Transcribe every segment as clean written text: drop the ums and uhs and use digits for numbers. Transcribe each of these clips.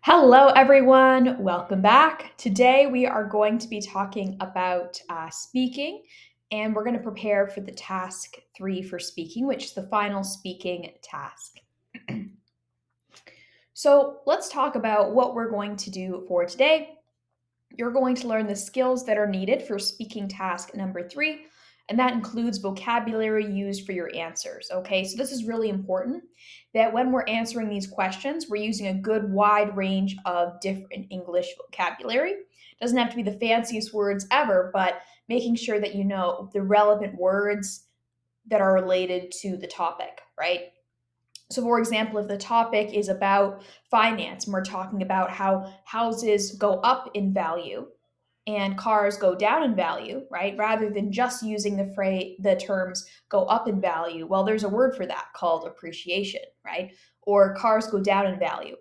Hello, everyone. Welcome back. Today, we are going to be talking about speaking, and we're going to prepare for the task 3 for speaking, which is the final speaking task. So, let's talk about what we're going to do for today. You're going to learn the skills that are needed for speaking task number 3, and that includes vocabulary used for your answers. Okay, so this is really important that when we're answering these questions, we're using a good wide range of different English vocabulary. It doesn't have to be the fanciest words ever, but making sure that you know the relevant words that are related to the topic, right? So, for example, if the topic is about finance and we're talking about how houses go up in value and cars go down in value, right? Rather than just using the terms go up in value, well, there's a word for that called appreciation, right? Or cars go down in value.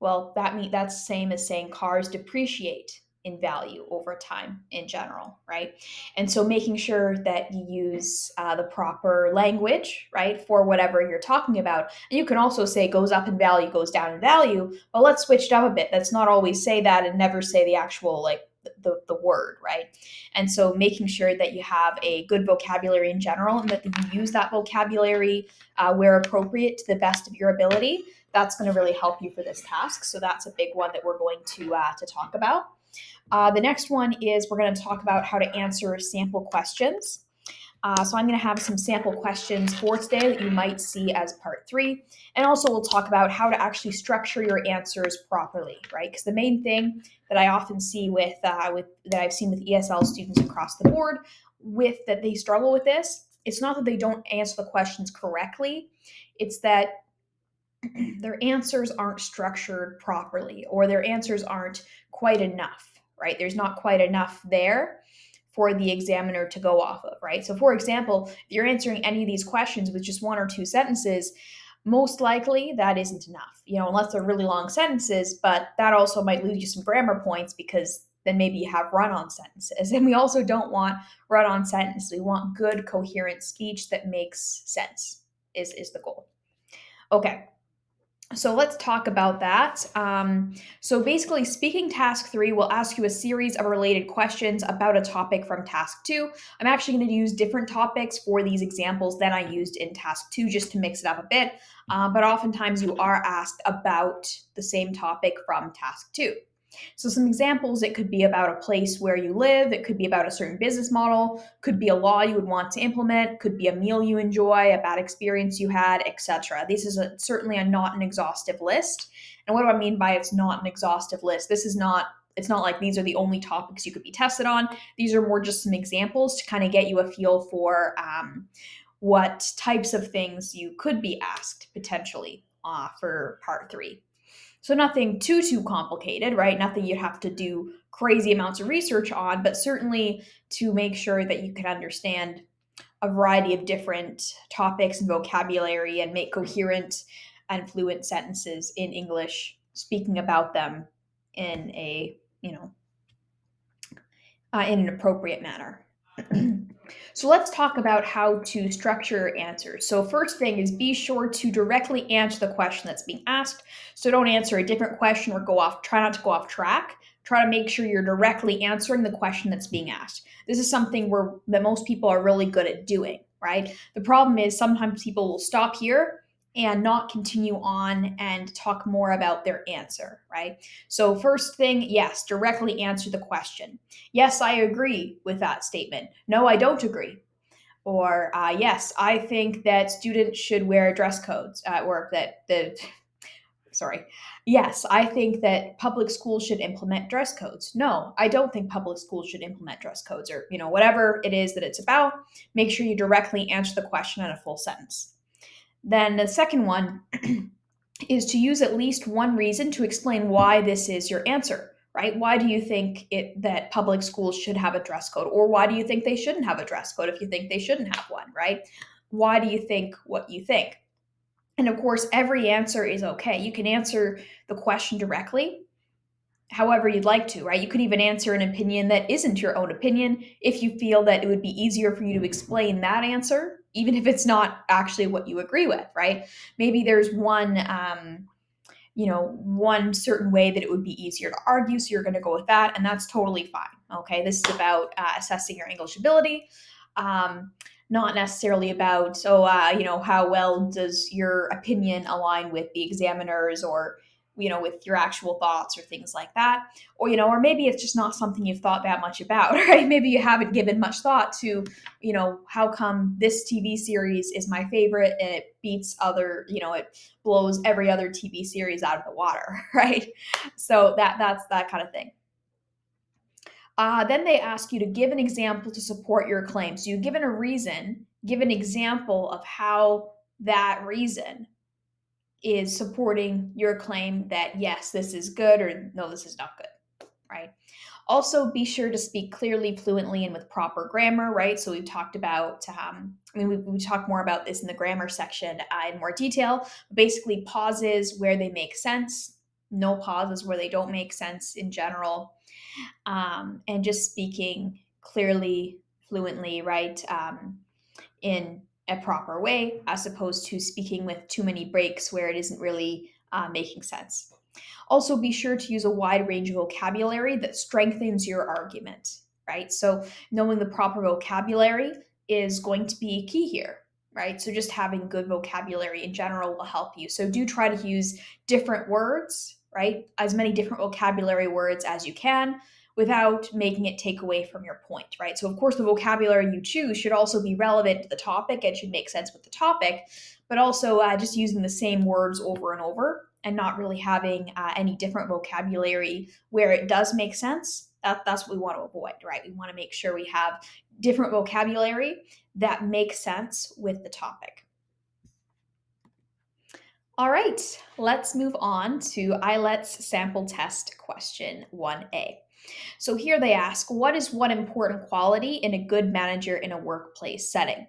Well, that's the same as saying cars depreciate in value over time in general, right? And so making sure that you use the proper language, right, for whatever you're talking about. And you can also say goes up in value, goes down in value, but let's switch it up a bit. Let's not always say that and never say the actual the word, right? And so making sure that you have a good vocabulary in general and that you use that vocabulary where appropriate to the best of your ability, that's going to really help you for this task. So that's a big one that we're going to talk about. The next one is we're going to talk about how to answer sample questions. So I'm going to have some sample questions for today that you might see as part 3. And also we'll talk about how to actually structure your answers properly, right? Because the main thing that I often see with that I've seen with ESL students across the board with that they struggle with this, it's not that they don't answer the questions correctly. It's that their answers aren't structured properly or their answers aren't quite enough, right? There's not quite enough there for the examiner to go off of, right? So, for example, if you're answering any of these questions with just one or two sentences, most likely that isn't enough, unless they're really long sentences, but that also might lose you some grammar points because then maybe you have run on sentences. And we also don't want run on sentences. We want good, coherent speech that makes sense, is the goal. Okay. So let's talk about that. So basically, speaking task 3 will ask you a series of related questions about a topic from task 2. I'm actually going to use different topics for these examples than I used in task 2 just to mix it up a bit. But oftentimes you are asked about the same topic from task 2. So, some examples, it could be about a place where you live, it could be about a certain business model, could be a law you would want to implement, could be a meal you enjoy, a bad experience you had, etc. This is certainly not an exhaustive list. And what do I mean by it's not an exhaustive list? It's not like these are the only topics you could be tested on. These are more just some examples to kind of get you a feel for what types of things you could be asked potentially for part 3. So nothing too complicated, right? Nothing you'd have to do crazy amounts of research on, but certainly to make sure that you can understand a variety of different topics and vocabulary and make coherent and fluent sentences in English, speaking about them in in an appropriate manner. So let's talk about how to structure answers. So first thing is be sure to directly answer the question that's being asked. So don't answer a different question or try not to go off track. Try to make sure you're directly answering the question that's being asked. This is something that most people are really good at doing, right? The problem is sometimes people will stop here and not continue on and talk more about their answer, right? So first thing, yes, directly answer the question. Yes, I agree with that statement. No, I don't agree. Or yes, I think that students should wear dress codes at work. Sorry. Yes, I think that public schools should implement dress codes. No, I don't think public schools should implement dress codes, or whatever it is that it's about. Make sure you directly answer the question in a full sentence. Then the second one is to use at least one reason to explain why this is your answer, right? Why do you think that public schools should have a dress code? Or why do you think they shouldn't have a dress code if you think they shouldn't have one, right? Why do you think what you think? And of course, every answer is okay. You can answer the question directly however you'd like to, right? You could even answer an opinion that isn't your own opinion if you feel that it would be easier for you to explain that answer, even if it's not actually what you agree with, right? Maybe there's one one certain way that it would be easier to argue. So you're going to go with that, and that's totally fine. Okay. This is about assessing your English ability. Um, Not necessarily about, how well does your opinion align with the examiners, or, with your actual thoughts or things like that. Or maybe it's just not something you've thought that much about, right? Maybe you haven't given much thought to, how come this TV series is my favorite and it beats it blows every other TV series out of the water, right? So that's that kind of thing. Then they ask you to give an example to support your claim. So you've given a reason, give an example of how that reason is supporting your claim that yes, this is good, or no, this is not good, right? Also, be sure to speak clearly, fluently, and with proper grammar, right? So we've talked about, we talked more about this in the grammar section in more detail. Basically, pauses where they make sense, no pauses where they don't make sense in general, and just speaking clearly, fluently, right, in a proper way, as opposed to speaking with too many breaks where it isn't really making sense. Also, be sure to use a wide range of vocabulary that strengthens your argument, right? So, knowing the proper vocabulary is going to be key here, right? So, just having good vocabulary in general will help you. So, do try to use different words, right? As many different vocabulary words as you can without making it take away from your point, right? So, of course, the vocabulary you choose should also be relevant to the topic and should make sense with the topic, but also just using the same words over and over and not really having any different vocabulary where it does make sense. That's what we want to avoid, right? We want to make sure we have different vocabulary that makes sense with the topic. All right, let's move on to IELTS sample test question 1A. So here they ask, what is one important quality in a good manager in a workplace setting?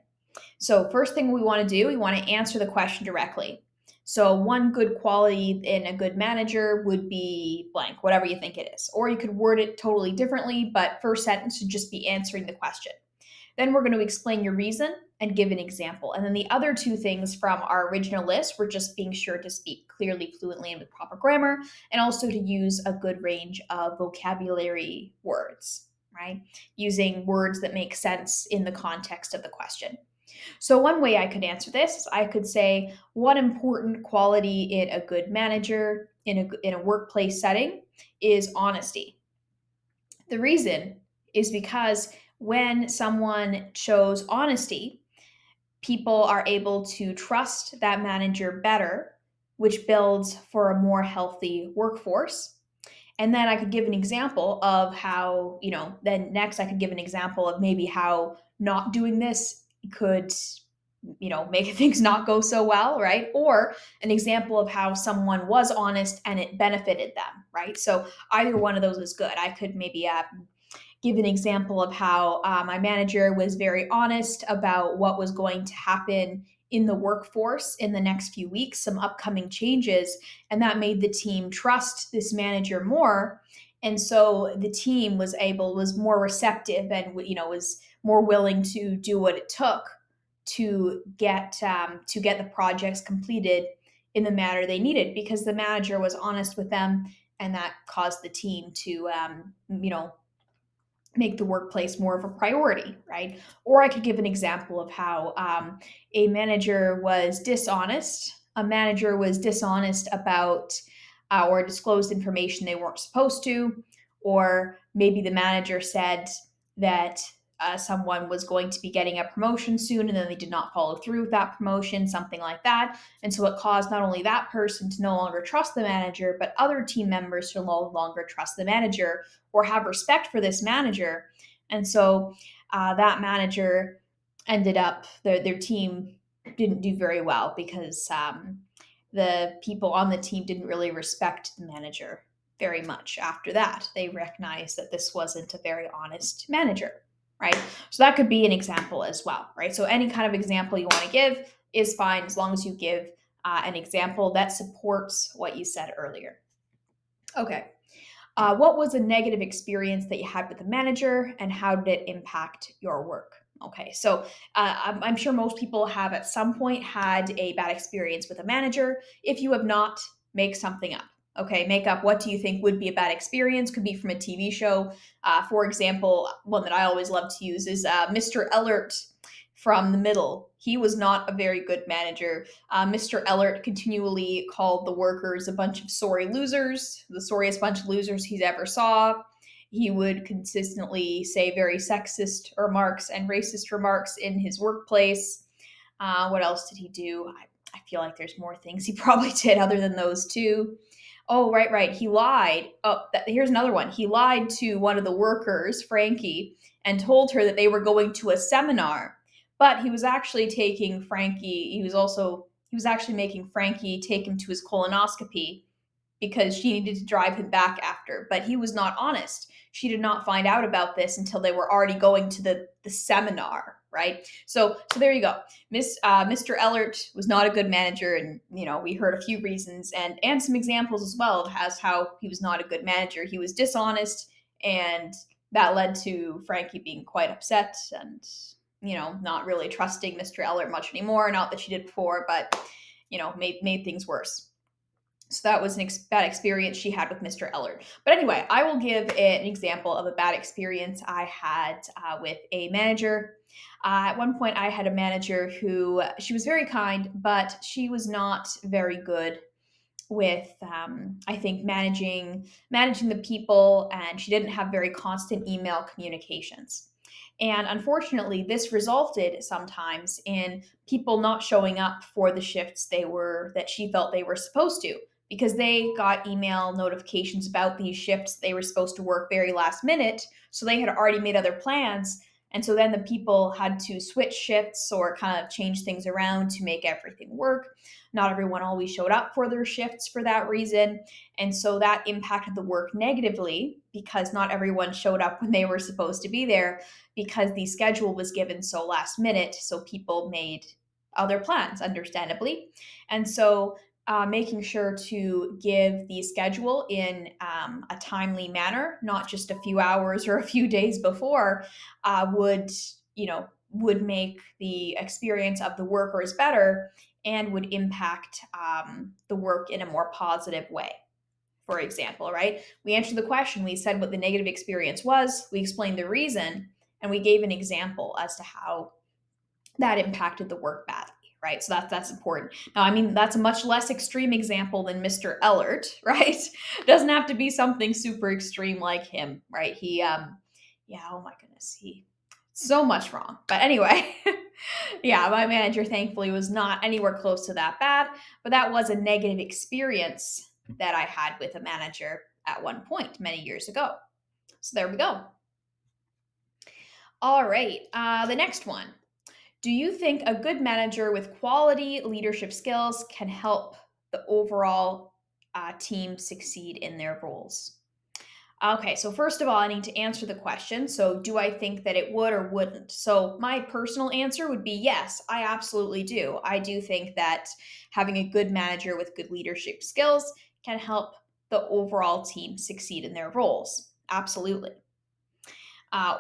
So, first thing we want to do, we want to answer the question directly. So, one good quality in a good manager would be blank, whatever you think it is. Or you could word it totally differently, but first sentence should just be answering the question. Then we're going to explain your reason and give an example. And then the other two things from our original list were just being sure to speak clearly, fluently, and with proper grammar, and also to use a good range of vocabulary words, right? Using words that make sense in the context of the question. So, one way I could answer this is I could say, one important quality in a good manager in a workplace setting is honesty. The reason is because when someone shows honesty, people are able to trust that manager better, which builds for a more healthy workforce. And then I could give an example of how, then next I could give an example of maybe how not doing this could, make things not go so well, right? Or an example of how someone was honest and it benefited them, right? So either one of those is good. I could maybe give an example of how my manager was very honest about what was going to happen in the workforce in the next few weeks, some upcoming changes, and that made the team trust this manager more. And so the team was more receptive and was more willing to do what it took to get the projects completed in the manner they needed because the manager was honest with them, and that caused the team to make the workplace more of a priority, right? Or I could give an example of how a manager was dishonest. A manager was dishonest about or disclosed information they weren't supposed to, or maybe the manager said that someone was going to be getting a promotion soon and then they did not follow through with that promotion, something like that. And so it caused not only that person to no longer trust the manager, but other team members to no longer trust the manager or have respect for this manager. And so that manager ended up, their team didn't do very well because the people on the team didn't really respect the manager very much after that. They recognized that this wasn't a very honest manager, right? So that could be an example as well, right? So any kind of example you want to give is fine as long as you give an example that supports what you said earlier. Okay. What was a negative experience that you had with the manager and how did it impact your work? Okay, so I'm sure most people have at some point had a bad experience with a manager. If you have not, Make something up. Okay, make up what do you think would be a bad experience. Could be from a TV show. For example, one that I always love to use is Mr. Ellert from The Middle. He was not a very good manager. Mr. Ellert continually called the workers a bunch of sorry losers, the sorriest bunch of losers he's ever saw. He would consistently say very sexist remarks and racist remarks in his workplace. What else did he do? I feel like there's more things he probably did other than those two. Oh, right, right. He lied. Oh, here's another one. He lied to one of the workers, Frankie, and told her that they were going to a seminar. But he was actually taking Frankie, he was actually making Frankie take him to his colonoscopy because she needed to drive him back after. But he was not honest. She did not find out about this until they were already going to the seminar, right? So there you go. Mr. Ellert was not a good manager, and we heard a few reasons and some examples as well of how he was not a good manager. He was dishonest, and that led to Frankie being quite upset and not really trusting Mr. Ellert much anymore. Not that she did before, but made things worse. So that was bad experience she had with Mr. Ellert. But anyway, I will give an example of a bad experience I had with a manager. At one point, I had a manager who she was very kind, but she was not very good with I think managing the people, and she didn't have very constant email communications. And unfortunately, this resulted sometimes in people not showing up for the shifts that she felt they were supposed to, because they got email notifications about these shifts they were supposed to work very last minute, so they had already made other plans. And so then the people had to switch shifts or kind of change things around to make everything work. Not everyone always showed up for their shifts for that reason. And so that impacted the work negatively because not everyone showed up when they were supposed to be there because the schedule was given so last minute. So people made other plans, understandably. And so making sure to give the schedule in a timely manner, not just a few hours or a few days before, would make the experience of the workers better and would impact the work in a more positive way. For example, right? We answered the question, we said what the negative experience was, we explained the reason, and we gave an example as to how that impacted the work badly, right? So that's important. Now, I mean, that's a much less extreme example than Mr. Ellert, right? Doesn't have to be something super extreme like him, right? Yeah, oh my goodness, he so much wrong. But anyway, yeah, my manager thankfully was not anywhere close to that bad, but that was a negative experience that I had with a manager at one point many years ago. So there we go. All right, the next one. Do you think a good manager with quality leadership skills can help the overall team succeed in their roles? Okay, so first of all, I need to answer the question. So, do I think that it would or wouldn't? So, my personal answer would be yes, I absolutely do. I do think that having a good manager with good leadership skills can help the overall team succeed in their roles. Absolutely.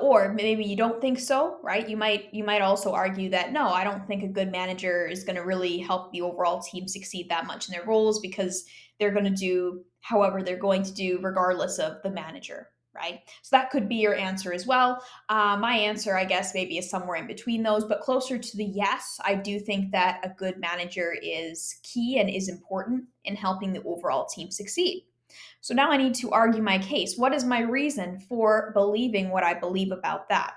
Or maybe you don't think so, right? You might also argue that no, I don't think a good manager is going to really help the overall team succeed that much in their roles because they're going to do however they're going to do regardless of the manager, right? So that could be your answer as well. My answer, I guess, maybe is somewhere in between those, but closer to the yes. I do think that a good manager is key and is important in helping the overall team succeed. So now I need to argue my case. What is my reason for believing what I believe about that?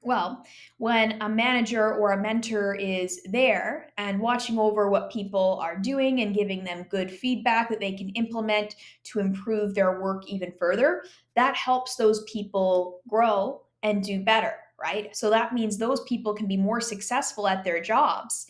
Well, when a manager or a mentor is there and watching over what people are doing and giving them good feedback that they can implement to improve their work even further, that helps those people grow and do better, right? So that means those people can be more successful at their jobs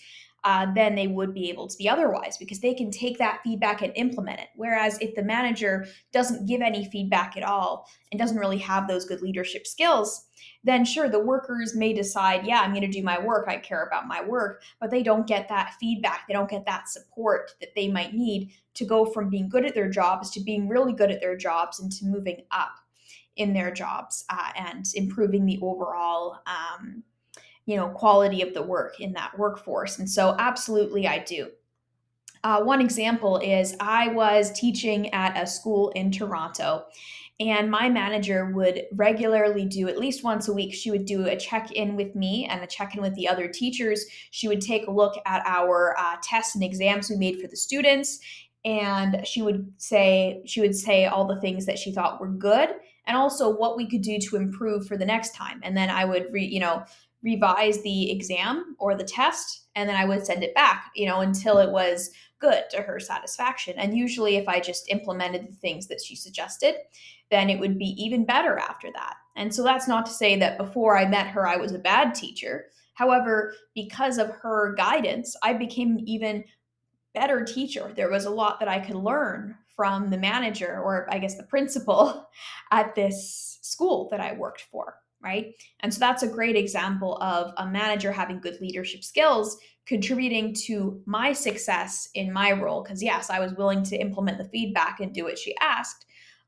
than they would be able to be otherwise because they can take that feedback and implement it. Whereas if the manager doesn't give any feedback at all and doesn't really have those good leadership skills, then sure, the workers may decide, yeah, I'm going to do my work. I care about my work, but they don't get that feedback. They don't get that support that they might need to go from being good at their jobs to being really good at their jobs and to moving up in their jobs and improving the overall quality of the work in that workforce. And so absolutely I do. One example is I was teaching at a school in Toronto, and my manager would regularly do at least once a week. She would do a check in with me and a check in with the other teachers. She would take a look at our tests and exams we made for the students, and she would say all the things that she thought were good, and also what we could do to improve for the next time. And then I would revise the exam or the test, and then I would send it back, until it was good to her satisfaction. And usually, if I just implemented the things that she suggested, then it would be even better after that. And so that's not to say that before I met her, I was a bad teacher. However, because of her guidance, I became even better teacher. There was a lot that I could learn from the manager, or I guess the principal, at this school that I worked for, right? And so that's a great example of a manager having good leadership skills contributing to my success in my role. Because, yes, I was willing to implement the feedback and do what she asked,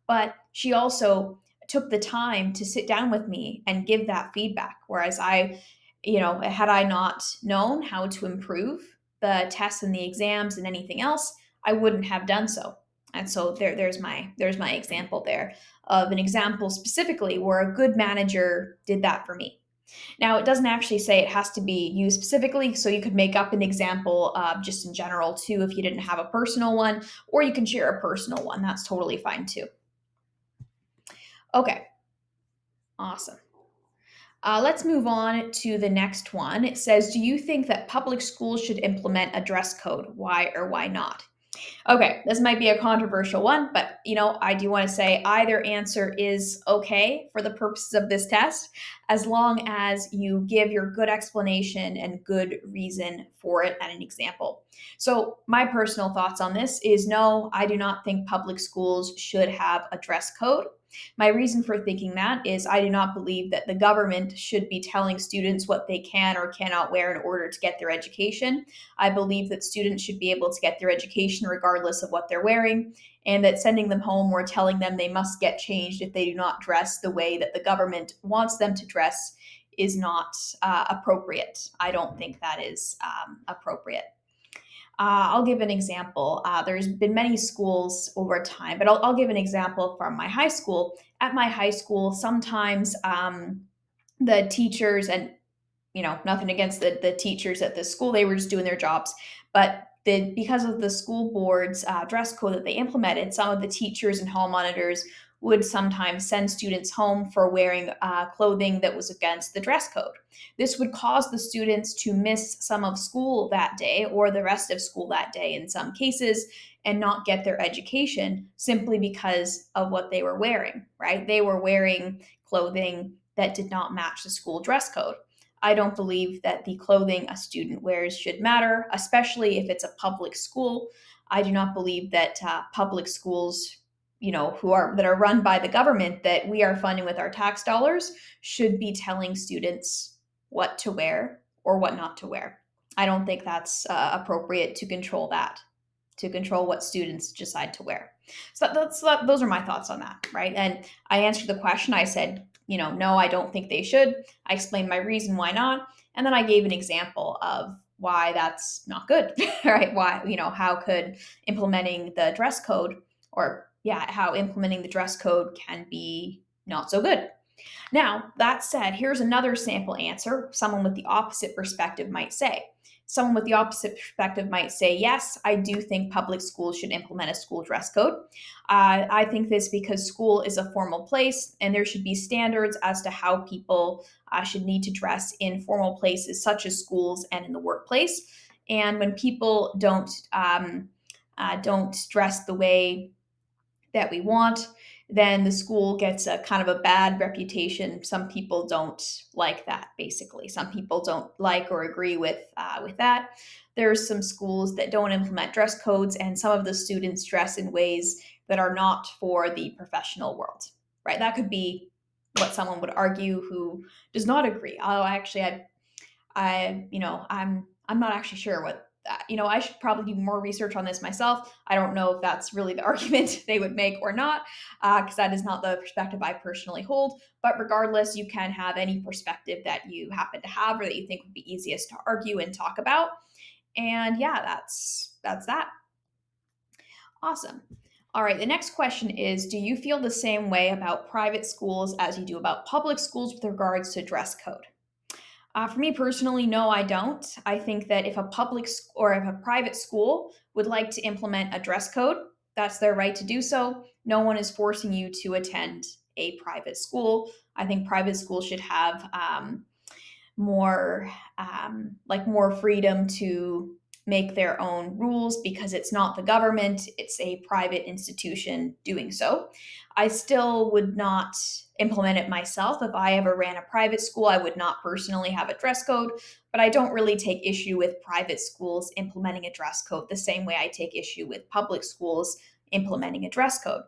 but she also took the time to sit down with me and give that feedback. Whereas had I not known how to improve the tests and the exams and anything else, I wouldn't have done so. And so there's my example there of an example specifically where a good manager did that for me. Now, it doesn't actually say it has to be used specifically, so you could make up an example just in general too if you didn't have a personal one, or you can share a personal one. That's totally fine too. Okay, awesome. Let's move on to the next one. It says, do you think that public schools should implement a dress code? Why or why not? Okay, this might be a controversial one, but I do want to say either answer is okay for the purposes of this test, as long as you give your good explanation and good reason for it and an example. So, my personal thoughts on this is no, I do not think public schools should have a dress code. My reason for thinking that is I do not believe that the government should be telling students what they can or cannot wear in order to get their education. I believe that students should be able to get their education regardless of what they're wearing, and that sending them home or telling them they must get changed if they do not dress the way that the government wants them to dress is not appropriate. I don't think that is appropriate. I'll give an example. There's been many schools over time, but I'll give an example from my high school. At my high school, sometimes the teachers, and nothing against the teachers at the school, they were just doing their jobs. But because of the school board's dress code that they implemented, some of the teachers and hall monitors would sometimes send students home for wearing clothing that was against the dress code. This would cause the students to miss some of school that day or the rest of school that day in some cases and not get their education simply because of what they were wearing, right? They were wearing clothing that did not match the school dress code. I don't believe that the clothing a student wears should matter, especially if it's a public school. I do not believe that public schools, that are run by the government that we are funding with our tax dollars, should be telling students what to wear or what not to wear. I don't think that's appropriate to control that, to control what students decide to wear. So those are my thoughts on that, right? And I answered the question. I said, no, I don't think they should. I explained my reason why not, and then I gave an example of why that's not good, right? Why, how could implementing the dress code, or yeah, how implementing the dress code can be not so good. Now, that said, here's another sample answer someone with the opposite perspective might say. Someone with the opposite perspective might say, yes, I do think public schools should implement a school dress code. I think this because school is a formal place and there should be standards as to how people should need to dress in formal places such as schools and in the workplace. And when people don't dress the way that we want, then the school gets a kind of a bad reputation. Some people don't like that. Basically, some people don't like or agree with that. There's some schools that don't implement dress codes, and some of the students dress in ways that are not for the professional world. Right? That could be what someone would argue who does not agree. Although actually, I'm not actually sure what that, I should probably do more research on this myself. I don't know if that's really the argument they would make or not, because that is not the perspective I personally hold. But regardless, you can have any perspective that you happen to have or that you think would be easiest to argue and talk about. And yeah, that's that. Awesome. All right, the next question is, do you feel the same way about private schools as you do about public schools with regards to dress code? For me personally, no, I don't. I think that if a or if a private school would like to implement a dress code, that's their right to do so. No one is forcing you to attend a private school. I think private schools should have more more freedom to make their own rules because it's not the government, it's a private institution doing so. I still would not implement it myself. If I ever ran a private school, I would not personally have a dress code, but I don't really take issue with private schools implementing a dress code the same way I take issue with public schools implementing a dress code.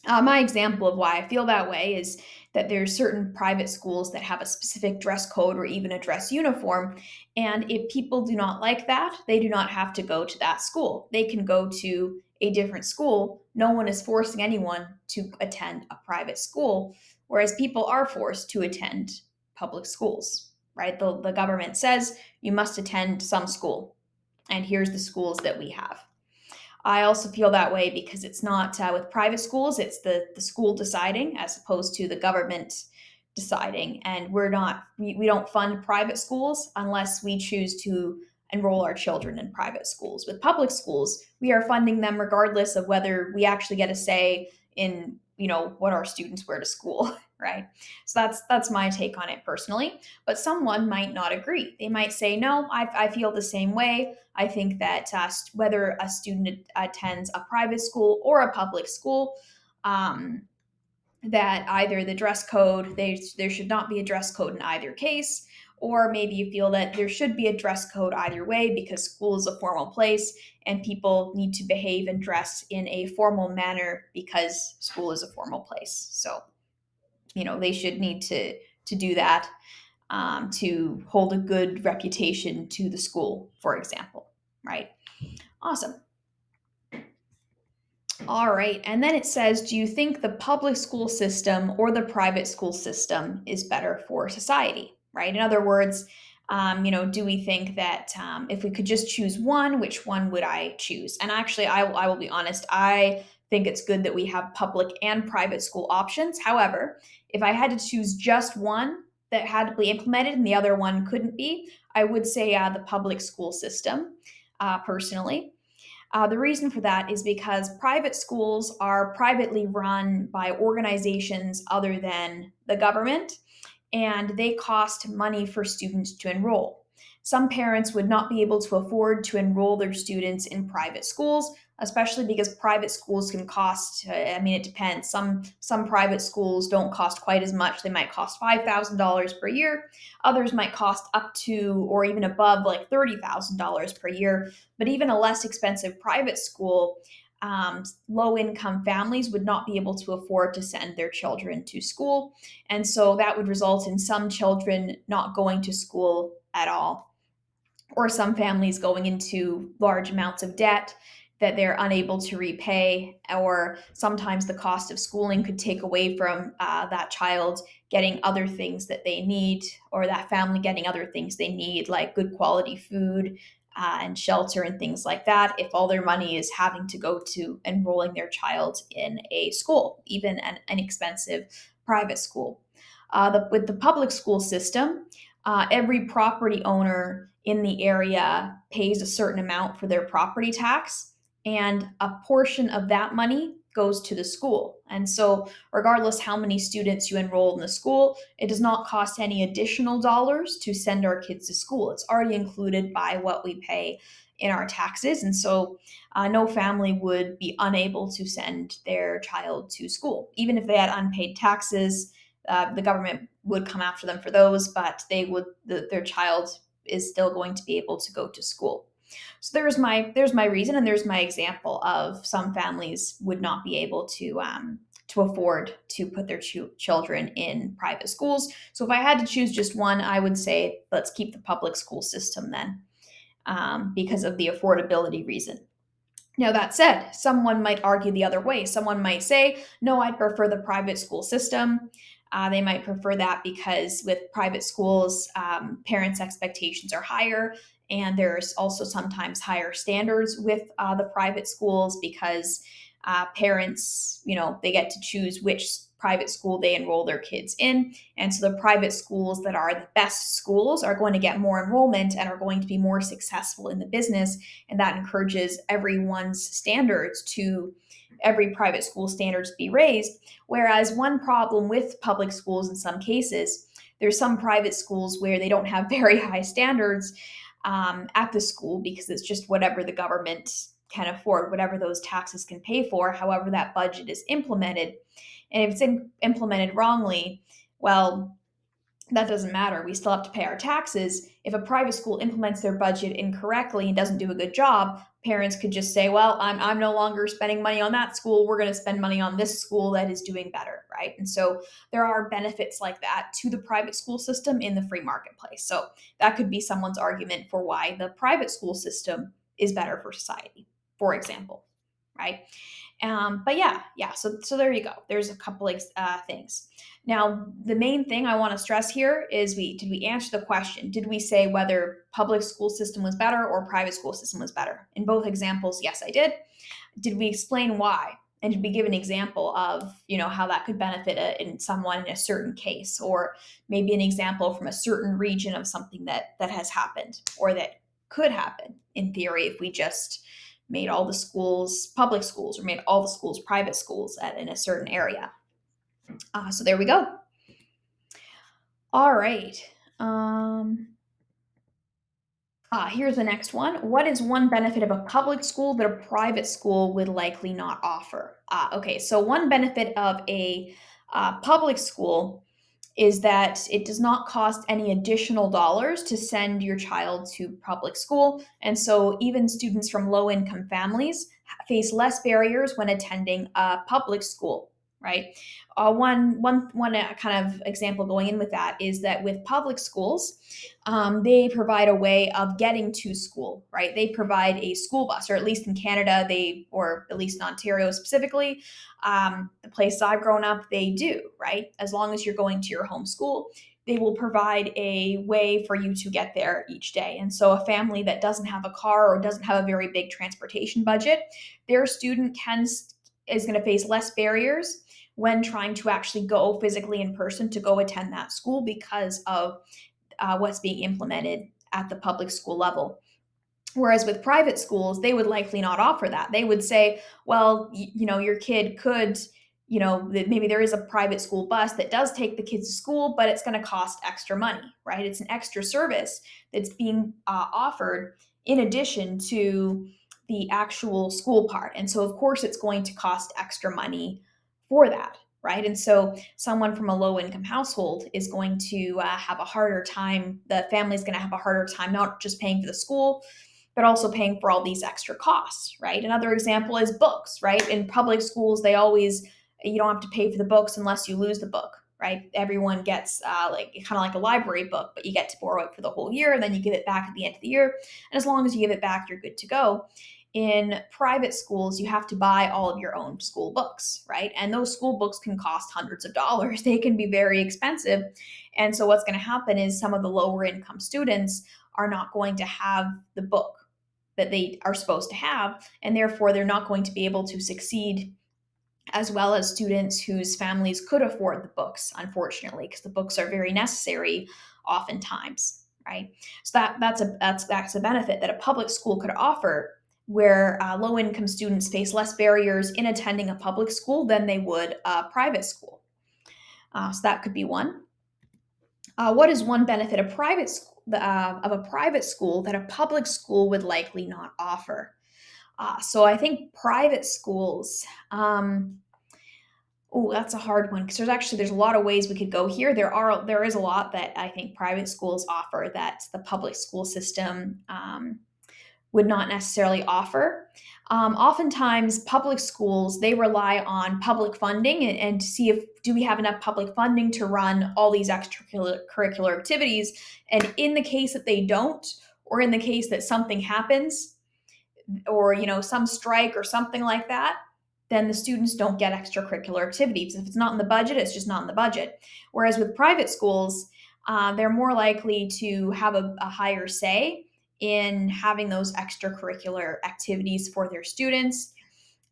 My example of why I feel that way is that there's certain private schools that have a specific dress code or even a dress uniform. And if people do not like that, they do not have to go to that school. They can go to a different school. No one is forcing anyone to attend a private school, whereas people are forced to attend public schools, right? The government says you must attend some school, and here's the schools that we have. I also feel that way because it's not with private schools, it's the school deciding as opposed to the government deciding. And we don't fund private schools unless we choose to enroll our children in private schools. With public schools, we are funding them regardless of whether we actually get a say in, what our students wear to school, right? So that's my take on it personally. But someone might not agree. They might say, no, I feel the same way. I think that whether a student attends a private school or a public school, um, that either the dress code, there should not be a dress code in either case, or maybe you feel that there should be a dress code either way because school is a formal place and people need to behave and dress in a formal manner because school is a formal place. So, they should need to do that to hold a good reputation to the school, for example, right? Awesome. All right. And then it says, do you think the public school system or the private school system is better for society? Right. In other words, do we think that if we could just choose one, which one would I choose? And actually, I will be honest, I think it's good that we have public and private school options. However, if I had to choose just one that had to be implemented and the other one couldn't be, I would say the public school system, personally. The reason for that is because private schools are privately run by organizations other than the government, and they cost money for students to enroll. Some parents would not be able to afford to enroll their students in private schools, especially because private schools can cost. I mean, it depends. Some private schools don't cost quite as much. They might cost $5,000 per year. Others might cost up to or even above like $30,000 per year. But even a less expensive private school, low income families would not be able to afford to send their children to school. And so that would result in some children not going to school at all, or some families going into large amounts of debt that they're unable to repay, or sometimes the cost of schooling could take away from that child getting other things that they need, or that family getting other things they need, like good quality food and shelter and things like that, if all their money is having to go to enrolling their child in a school, even an inexpensive private school. With the public school system, every property owner in the area pays a certain amount for their property tax, and a portion of that money goes to the school. And so, regardless how many students you enroll in the school, it does not cost any additional dollars to send our kids to school. It's already included by what we pay in our taxes. And so, no family would be unable to send their child to school. Even if they had unpaid taxes, the government would come after them for those, but their child is still going to be able to go to school. So there's my reason, and there's my example of some families would not be able to afford to put their children in private schools. So if I had to choose just one, I would say let's keep the public school system then, because of the affordability reason. Now, that said, someone might argue the other way. Someone might say, no, I'd prefer the private school system. They might prefer that because with private schools, parents' expectations are higher And there's also sometimes higher standards with the private schools because parents, they get to choose which private school they enroll their kids in. And so the private schools that are the best schools are going to get more enrollment and are going to be more successful in the business. And that encourages every private school standards to be raised. Whereas one problem with public schools in some cases, there's some private schools where they don't have very high standards at the school because it's just whatever the government can afford, whatever those taxes can pay for, however that budget is implemented. And if it's implemented wrongly, well, that doesn't matter. We still have to pay our taxes. If a private school implements their budget incorrectly and doesn't do a good job, parents could just say, well, I'm no longer spending money on that school. We're going to spend money on this school that is doing better, right? And so there are benefits like that to the private school system in the free marketplace. So that could be someone's argument for why the private school system is better for society, for example, right? But yeah. So there you go. There's a couple things. Now, the main thing I want to stress here is did we answer the question? Did we say whether public school system was better or private school system was better? In both examples, yes, I did. Did we explain why? And did we give an example of how that could benefit in someone in a certain case, or maybe an example from a certain region of something that has happened or that could happen in theory if we just made all the schools public schools or made all the schools private schools in a certain area. So there we go. All right. Here's the next one. What is one benefit of a public school that a private school would likely not offer? Okay, so one benefit of a public school is that it does not cost any additional dollars to send your child to public school. And so even students from low income families face less barriers when attending a public school, right? One kind of example going in with that is that with public schools, they provide a way of getting to school, right? They provide a school bus, or at least in Canada, or at least in Ontario specifically, the places I've grown up, they do, right? As long as you're going to your home school, they will provide a way for you to get there each day. And so a family that doesn't have a car or doesn't have a very big transportation budget, their student is going to face less barriers when trying to actually go physically in person to go attend that school because of what's being implemented at the public school level. Whereas with private schools, they would likely not offer that. They would say, well, your kid could, maybe there is a private school bus that does take the kids to school, but it's going to cost extra money, right? It's an extra service that's being offered in addition to the actual school part. And so, of course, it's going to cost extra money for that, right? And so someone from a low income household is going to have a harder time. The family's going to have a harder time not just paying for the school, but also paying for all these extra costs, right? Another example is books, right? In public schools, you don't have to pay for the books unless you lose the book, right? Everyone gets kind of like a library book, but you get to borrow it for the whole year, and then you give it back at the end of the year. And as long as you give it back, you're good to go. In private schools, you have to buy all of your own school books, right? And those school books can cost hundreds of dollars. They can be very expensive. And so what's going to happen is some of the lower income students are not going to have the book that they are supposed to have, and therefore they're not going to be able to succeed as well as students whose families could afford the books, unfortunately, because the books are very necessary oftentimes, right? So that's a benefit that a public school could offer, where low income students face less barriers in attending a public school than they would a private school. So that could be one. What is one benefit of a private school that a public school would likely not offer? So I think private schools. Oh, that's a hard one because there's a lot of ways we could go here. There is a lot that I think private schools offer that the public school system would not necessarily offer. Oftentimes, public schools they rely on public funding and to see if do we have enough public funding to run all these extracurricular activities. And in the case that they don't, or in the case that something happens, or some strike or something like that, then the students don't get extracurricular activities. If it's not in the budget, it's just not in the budget. Whereas with private schools, they're more likely to have a higher say in having those extracurricular activities for their students.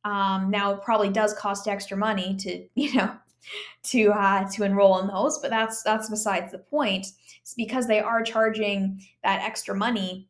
Now, it probably does cost extra money to, to enroll in those, but that's besides the point. It's because they are charging that extra money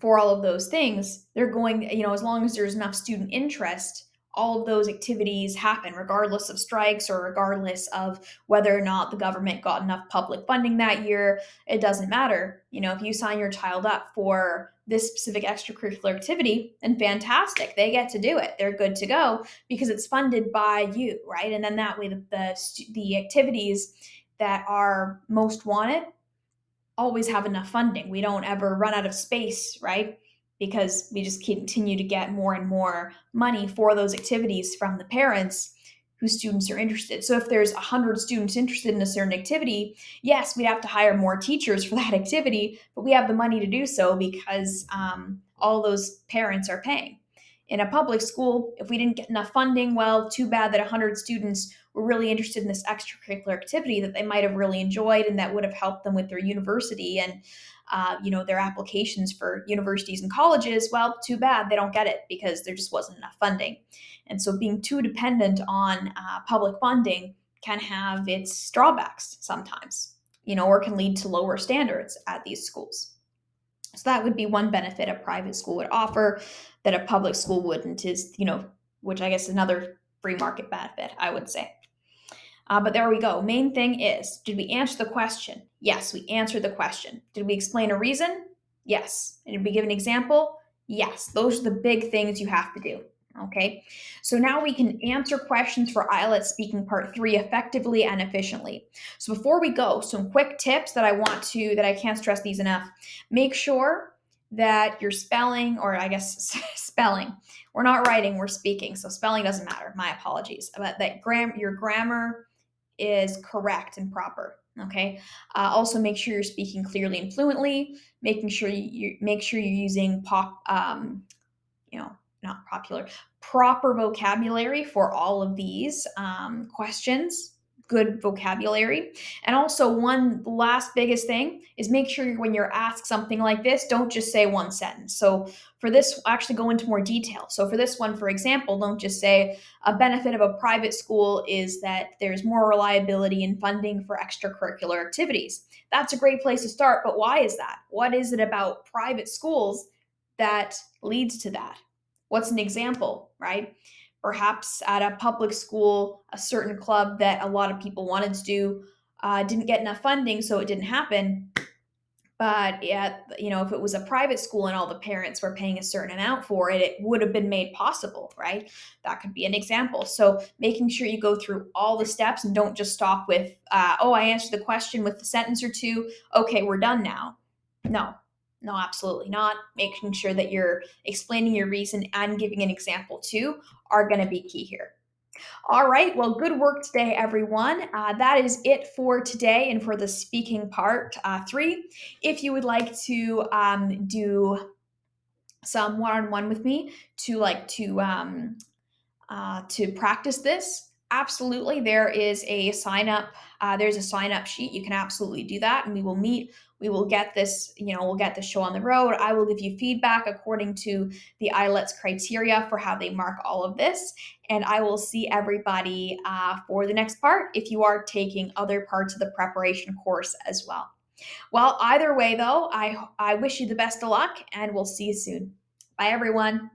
for all of those things. They're going, as long as there's enough student interest, all of those activities happen regardless of strikes or regardless of whether or not the government got enough public funding that year. It doesn't matter. If you sign your child up for this specific extracurricular activity, then fantastic. They get to do it. They're good to go because it's funded by you, right? And then that way the activities that are most wanted always have enough funding. We don't ever run out of space, right? Because we just continue to get more and more money for those activities from the parents whose students are interested. So if there's 100 students interested in a certain activity, yes, we'd have to hire more teachers for that activity, but we have the money to do so because all those parents are paying. In a public school, if we didn't get enough funding, well, too bad that 100 students were really interested in this extracurricular activity that they might have really enjoyed and that would have helped them with their university and their applications for universities and colleges. Well, too bad they don't get it because there just wasn't enough funding. And so being too dependent on public funding can have its drawbacks sometimes, or can lead to lower standards at these schools. So that would be one benefit a private school would offer that a public school wouldn't, is, which I guess is another free market benefit, I would say. But there we go. Main thing is, did we answer the question? Yes, we answered the question. Did we explain a reason? Yes. And did we give an example? Yes. Those are the big things you have to do. Okay. So now we can answer questions for IELTS speaking part 3 effectively and efficiently. So before we go, some quick tips that I can't stress these enough. Make sure that your spelling, or I guess spelling, we're not writing, we're speaking. So spelling doesn't matter. My apologies. But that your grammar is correct and proper. Okay. Also, make sure you're speaking clearly and fluently. Making sure you're using not popular, proper vocabulary for all of these questions. Good vocabulary. And also, one last biggest thing is make sure when you're asked something like this, don't just say one sentence. So for this, actually go into more detail. So for this one, for example, don't just say a benefit of a private school is that there's more reliability in funding for extracurricular activities. That's a great place to start, but why is that? What is it about private schools that leads to that? What's an example, right? Perhaps at a public school, a certain club that a lot of people wanted to do didn't get enough funding, so it didn't happen. But if it was a private school and all the parents were paying a certain amount for it, it would have been made possible, right? That could be an example. So making sure you go through all the steps and don't just stop with, I answered the question with a sentence or two. Okay, we're done now. No, no, absolutely not. Making sure that you're explaining your reason and giving an example too are going to be key here. All right. Well, good work today, everyone. That is it for today and for the speaking part 3. If you would like to do some one-on-one with me to practice this, absolutely, there is a sign up. There's a sign up sheet. You can absolutely do that, and we will meet. We will get this. We'll get the show on the road. I will give you feedback according to the IELTS criteria for how they mark all of this, and I will see everybody for the next part if you are taking other parts of the preparation course as well. Well, either way, though, I wish you the best of luck, and we'll see you soon. Bye, everyone.